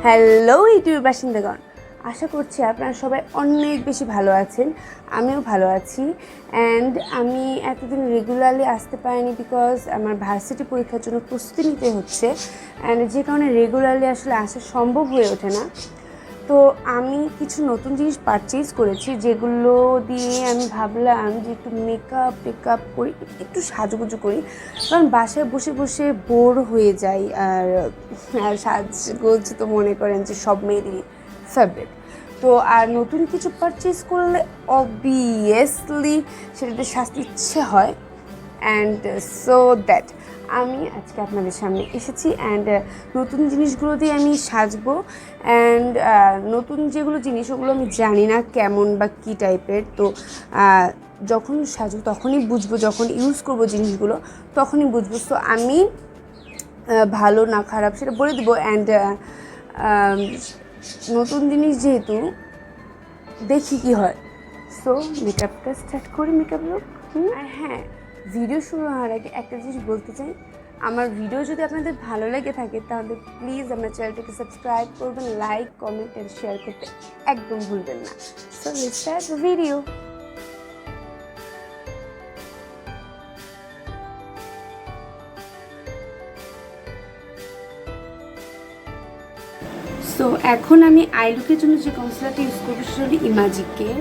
Hello ইউটিউবের বাসিন্দাগণ, আশা করছি আপনারা সবাই অনেক বেশি ভালো আছেন। আমিও ভালো আছি। অ্যান্ড আমি এতদিন রেগুলারলি আসতে পারিনি বিকজ আমার ভার্সিটি পরীক্ষার জন্য প্রস্তুতি নিতে হচ্ছে, অ্যান্ড যে কারণে রেগুলারলি আসলে আসা সম্ভব হয়ে ওঠে না। তো আমি কিছু নতুন জিনিস পারচেজ করেছি, যেগুলো দিয়ে আমি ভাবলাম যে একটু টেকআপ করি, একটু সাজুগুজু করি, কারণ বাসায় বসে বসে বোর হয়ে যাই। আর সাজগোজ তো মনে করেন যে সব মেয়েদেরই ফেভারিট। তো আর নতুন কিছু পারচেজ করলে অবভিয়াসলি সেটাতে সাজতে ইচ্ছে হয়, অ্যান্ড সো দ্যাট আমি আজকে আপনাদের সামনে এসেছি। অ্যান্ড নতুন জিনিসগুলো দিয়ে আমি সাজবো। অ্যান্ড নতুন যেগুলো জিনিস ওগুলো আমি জানি না কেমন বা কী টাইপের। তো যখন সাজবো তখনই বুঝবো, যখন ইউজ করবো জিনিসগুলো তখনই বুঝবো। সো আমি ভালো না খারাপ সেটা বলে দেবো। অ্যান্ড নতুন জিনিস যেহেতু দেখি কি হয়। সো মেকআপটা স্টার্ট করি, মেকআপ লুক। আর হ্যাঁ, ভিডিও শুরু হওয়ার আগে একটা জিনিস বলতে চাই, আমার ভিডিও যদি আপনাদের ভালো লেগে থাকে তাহলে প্লিজ আমার চ্যানেলটাকে সাবস্ক্রাইব করবেন, লাইক, কমেন্ট অ্যান্ড শেয়ার করতে একদম ভুলবেন না। So let's start the video. So এখন আমি আই লুকের জন্য যে কনসিলারটা ইউজ করবো সেটা হলো ইমাজিকের।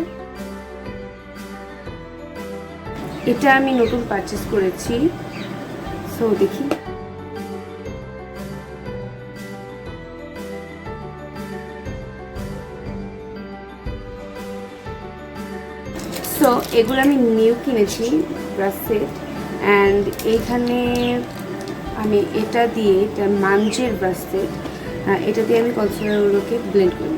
এটা আমি নতুন পারচেস করেছি। সো দেখি, সো এগুলো আমি নিউ কিনেছি, ব্রাশ সেট। অ্যান্ড এইখানে আমি এটা দিয়ে, এটা মাঞ্জের ব্রাশ সেট, এটা দিয়ে আমি কনসিলারগুলোকে ব্লেন্ড করি।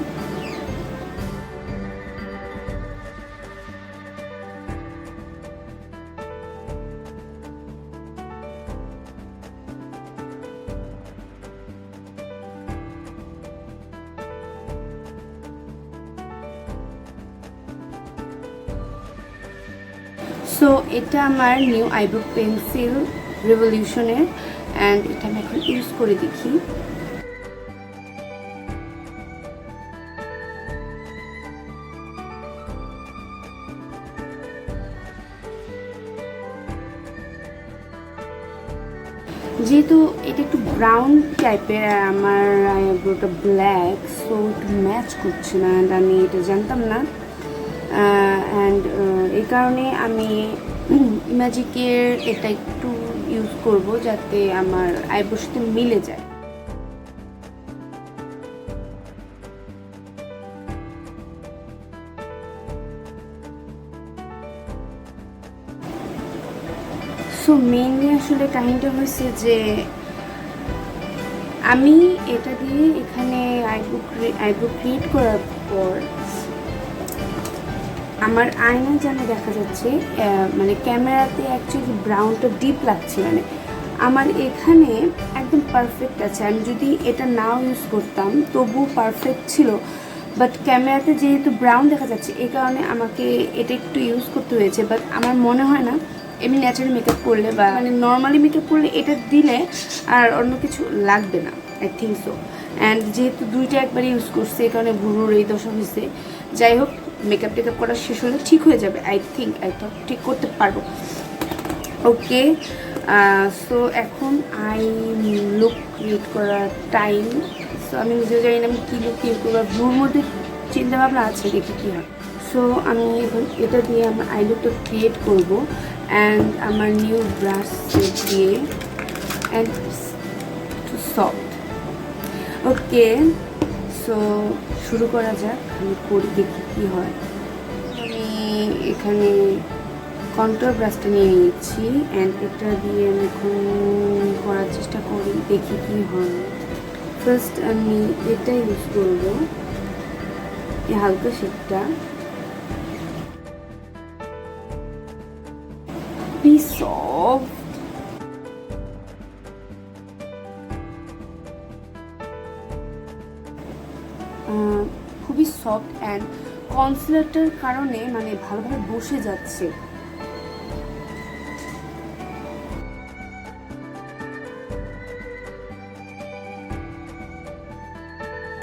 সো এটা আমার নিউ আইব্রো পেন্সিল রেভলিউশনের, অ্যান্ড এটা আমি এখন ইউজ করে দেখি। যেহেতু এটা একটু ব্রাউন টাইপের আর আমার আইব্রোটা ব্ল্যাক, সো একটু ম্যাচ করছে না, অ্যান্ড আমি এটা জানতাম না। অ্যান্ড এই কারণে আমি ইমাজিকের এটা একটু ইউজ করব যাতে আমার আইব্রোর সাথে মিলে যায়। সো মেইনলি আসলে কাহিনীটা হয়েছে যে আমি এটা দিয়ে এখানে আইব্রো ক্রিয়েট করার পর আমার আয়না যেন দেখা যাচ্ছে, মানে ক্যামেরাতে অ্যাকচুয়ালি ব্রাউনটা ডিপ লাগছে, মানে আমার এখানে একদম পারফেক্ট আছে। আমি যদি এটা নাও ইউজ করতাম তবুও পারফেক্ট ছিল, বাট ক্যামেরাতে যেহেতু ব্রাউন দেখা যাচ্ছে এই কারণে আমাকে এটা একটু ইউজ করতে হয়েছে। বাট আমার মনে হয় না এমনি ন্যাচারাল মেকআপ করলে বা মানে নর্মালি মেকআপ করলে এটা দিলে আর অন্য কিছু লাগবে না, আই থিঙ্ক সো। অ্যান্ড যেহেতু দুইটা একবারে ইউজ করছে এই কারণে ভুরুর এই দশা হয়েছে। যাই হোক, মেকআপ টেকআপ করা শেষ হলে ঠিক হয়ে যাবে, আই থিঙ্ক ঠিক করতে পারবো। ওকে, সো এখন আই লুক ক্রিয়েট করার টাইম। সো আমি নিজেও জানি না আমি কী লুক ক্রিয়েট করবো, ভ্রুর মধ্যে চিন্তাভাবনা আছে, দেখি কী হয়। সো আমি এখন এটা দিয়ে আমার আই লুকটা ক্রিয়েট করবো, অ্যান্ড আমার নিউ ব্রাশ সেট দিয়ে, and to soft. Okay, so শুরু করা যাক, আমি করি দেখি কী হয়। আমি এখানে কন্ট্রোল ব্রাশটা নিয়ে নিয়েছি, অ্যান্ড এটা দিয়ে আমি এখন করার চেষ্টা করি, দেখি কী হয়। ফার্স্ট আমি এটা ইউজ করবো, এই হালকা শেডটা। খুবই সফট, খুবই সফট, অ্যান্ড কনসিলারটার কারণে মানে ভালোভাবে বসে যাচ্ছে।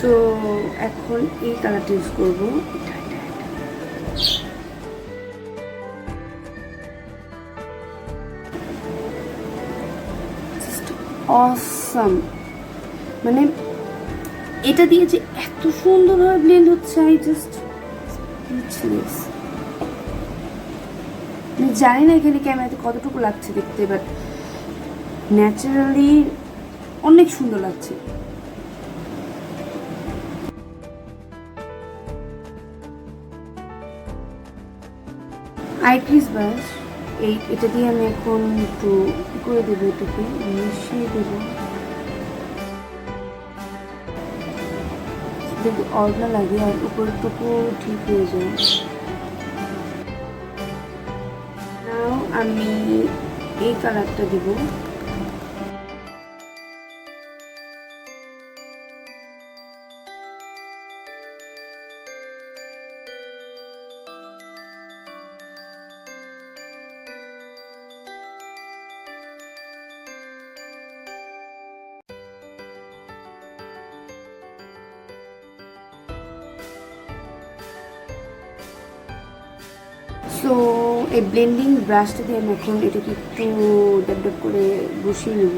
তো এখন এই কালারটা ইউজ করবো। অসাম, মানে এটা দিয়ে যে এত সুন্দরভাবে ব্লেন্ড হচ্ছে, আই জাস্ট স্পিচলেস। আমি জানি না এখানে ক্যামেরাতে কতটুকু লাগছে দেখতে, বাট ন্যাচারালি অনেক সুন্দর লাগছে। আই ক্রিজ ব্রাশ, এটা দিয়ে আমি এখন একটু করে দেবো, এটাকে মিশিয়ে দেবো। যদি অল্প লাগে আর উপরটুকু ঠিক হয়ে যায়। নাও আমি এই কালারটা দিব। সো এই ব্লেন্ডিং ব্রাশটা দিয়ে আমি এখন এটাকে একটু ড্যাব ড্যাব করে বসিয়ে নেব।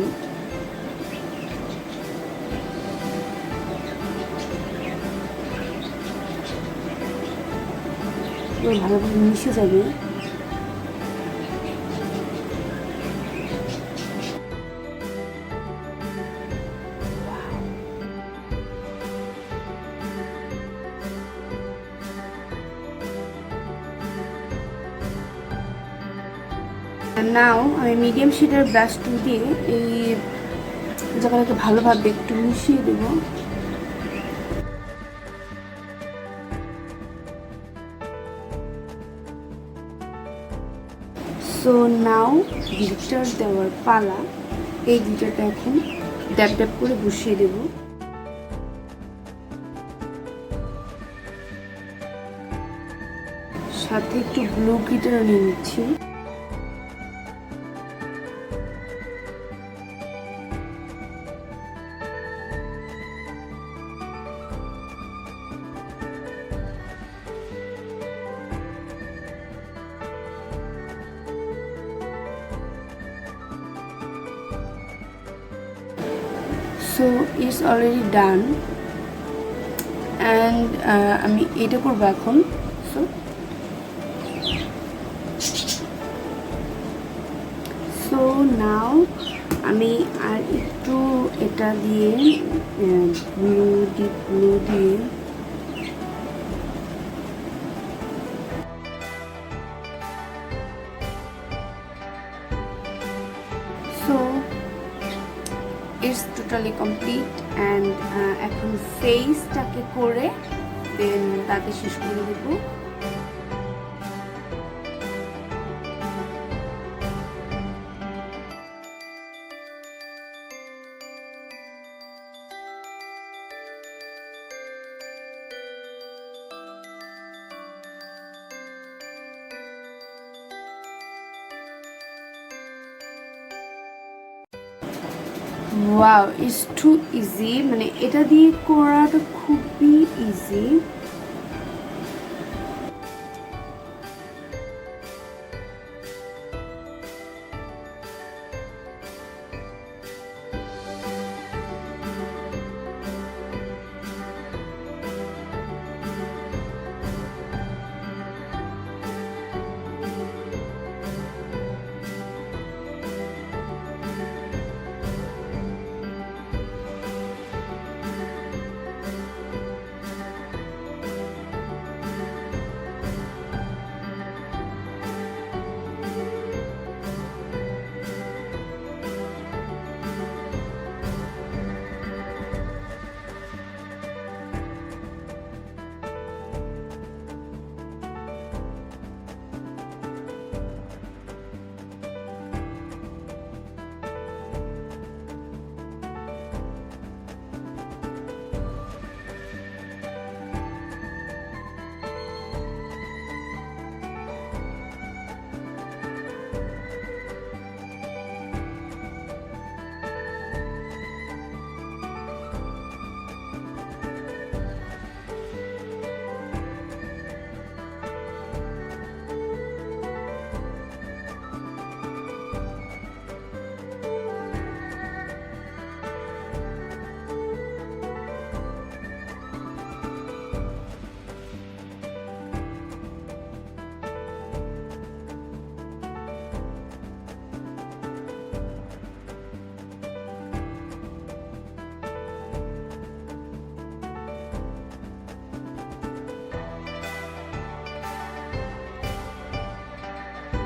ভালোভাবে মিশে যাবে। নাও আমি মিডিয়াম শেডের ব্রাশ টু দিয়ে এই জায়গাটাকে ভালোভাবে একটু মিশিয়ে দেবো। সো নাও গ্লিটার দেওয়ার পালা। এই গ্লিটারটা এখন ড্যাব ড্যাব করে বসিয়ে দেব। সাথে একটু ব্লু গ্লিটারও নিয়ে নিচ্ছি। So it's already done, and আমি এটা করব এখন। So now আমি আর একটু এটা দিয়ে ডিপ ব্লু দিয়ে ইটস টোটালি কমপ্লিট। অ্যান্ড এখন ফেসটাকে করে দেন তাকে শেষ করে দেবো। ওয়াও, ইটস টু ইজি, মানে এটা দিয়ে করাটা খুবই ইজি।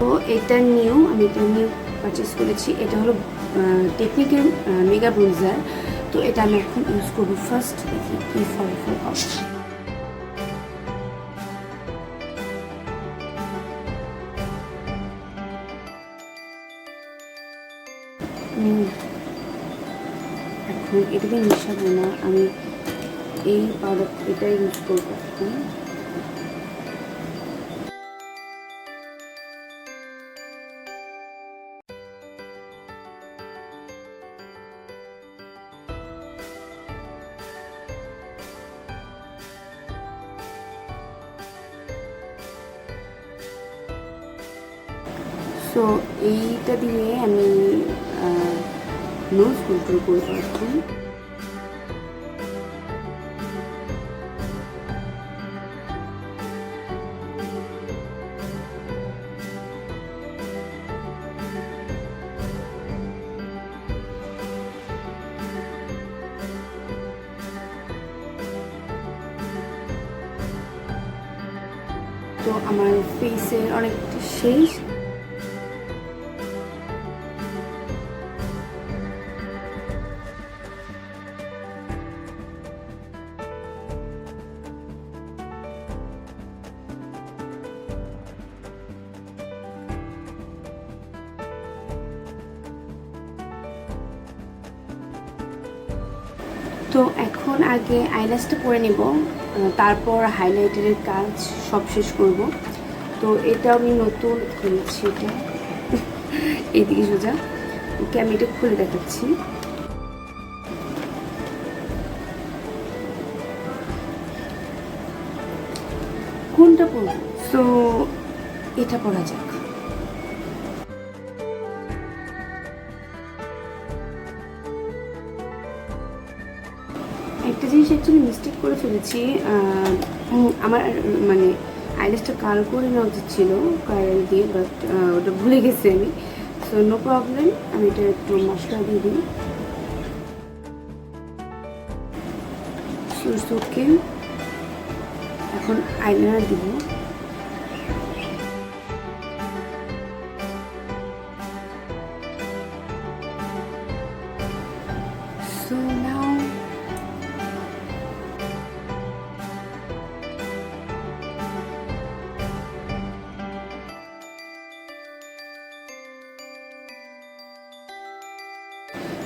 তো এটা নিউ, আমি এটা নিউ পারচেস করেছি। এটা হলো টেকনিকের মেগা ব্রোঞ্জার। তো এটা আমি এখন ইউজ করবো। ফার্স্ট দেখি কি ফল পাবো। এখন এটাকে মিশাবো না, আমি এই পাউডার এটা ইউজ করবো এখন। সো এইটা দিয়ে আমি নোজ কন্ট্রোল করবো এখন। তো আমার ফেসের অনেকটা শেষ। তো এখন আগে আইল্যাশটা করে নেব, তারপর হাইলাইটারের কাজ সব শেষ করব। তো এটা আমি নতুন খুলেছি, এটা এইদিকে সোজা। ওকে আমি এটা খুলে দেখাচ্ছি। কোনটা পরব? তো এটা পরা যাক। একটা জিনিস অ্যাকচুয়ালি মিস্টেক করে ফেলেছি, আমার মানে আইল্যাশটা কাল করে নেওয়া উচিত ছিল কালার দিয়ে, বাট ওটা ভুলে গেছি আমি। সো নো প্রবলেম, আমি এটা একটু মশলা দিয়ে দিই। ওকে, এখন আইলাইনার দিব। সো নাও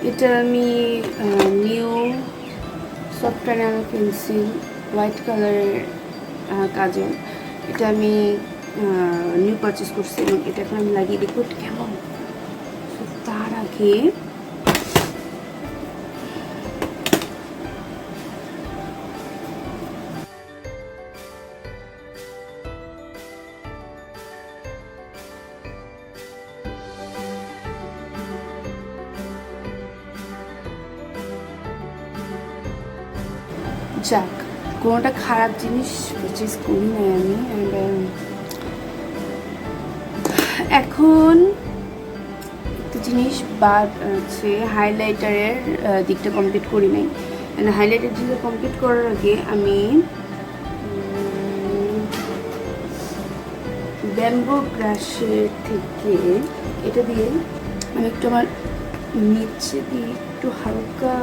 এটা আমি new soft panel pencil white কালারের কাজল, এটা আমি নিউ পারচেস করছি এবং এটা এখন আমি লাগিয়ে দেখব কেমন। তার আগে যাক, কোনোটা খারাপ জিনিস পারচেস করি নাই আমি। এখন একটা জিনিস বাদ আছে, হাইলাইটারের দিকটা কমপ্লিট করি নাই। হাইলাইটার দিকটা কমপ্লিট করার আগে আমি ব্যাম্বো ব্রাশের থেকে এটা দিয়ে আমি একটু আমার নিচে দিয়ে একটু হালকা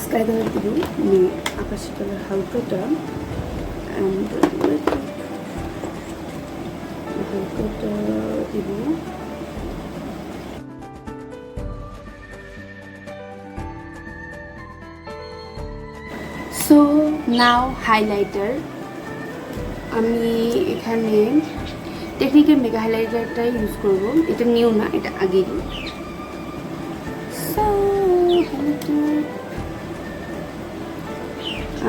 স্কাই কালার দিব, মানে আকাশি কালার হালকাটা, হালকাটা দিব। সো নাও হাইলাইটার, আমি এখানে টেকনিকের মেগা হাইলাইটারটা ইউজ করব। এটা নিউ না, এটা আগেই। সো হাইলাইটার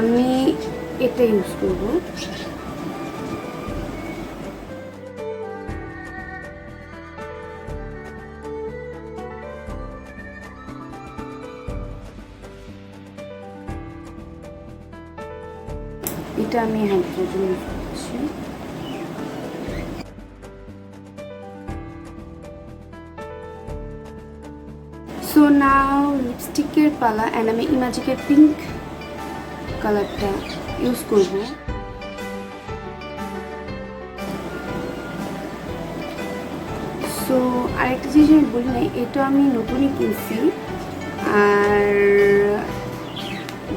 আমি এটা ইউজ করব। এটা আমি হাইলাইটার জন্য ইউজ করছি। সো নাও লিপস্টিকের পালা, অ্যান্ড আমি ইমাজিকের পিঙ্ক কালারটা ইউজ করব। আরেকটা জিনিস আমি বলি নাই, এটা আমি নতুনই কিনছি, আর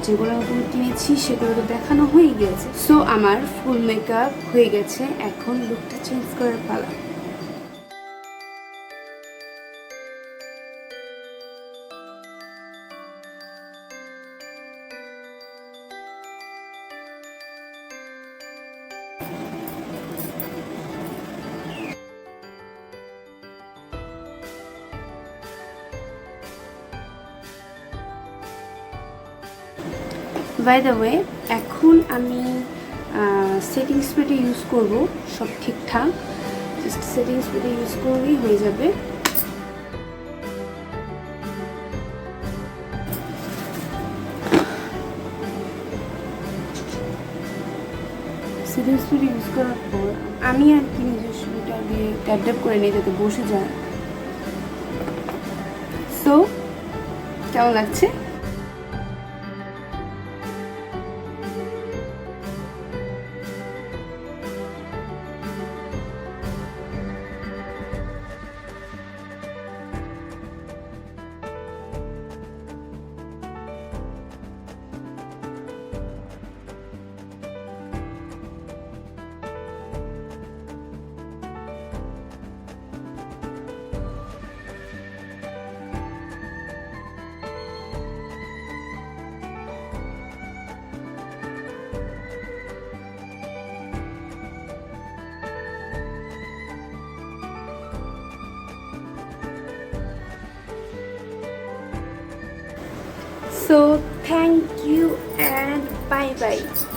যেগুলো নতুন কিনেছি সেগুলো তো দেখানো হয়ে গেছে। সো আমার ফুল মেকআপ হয়ে গেছে, এখন লুকটা চেঞ্জ করার পালা। বাই দ্য ওয়ে, এখন আমি সেটিং স্প্রেটা ইউজ করব, সব ঠিকঠাক, জাস্ট সেটিং স্প্রেটা ইউজ করলেই হয়ে যাবে। সেটিং স্প্রে ইউজ করার পর আমি আর কি নিজস্ব এটা দিয়ে ট্যাপ ট্যাপ করে নিই যাতে বসে যায়। সো কেমন লাগছে? So thank you and bye bye.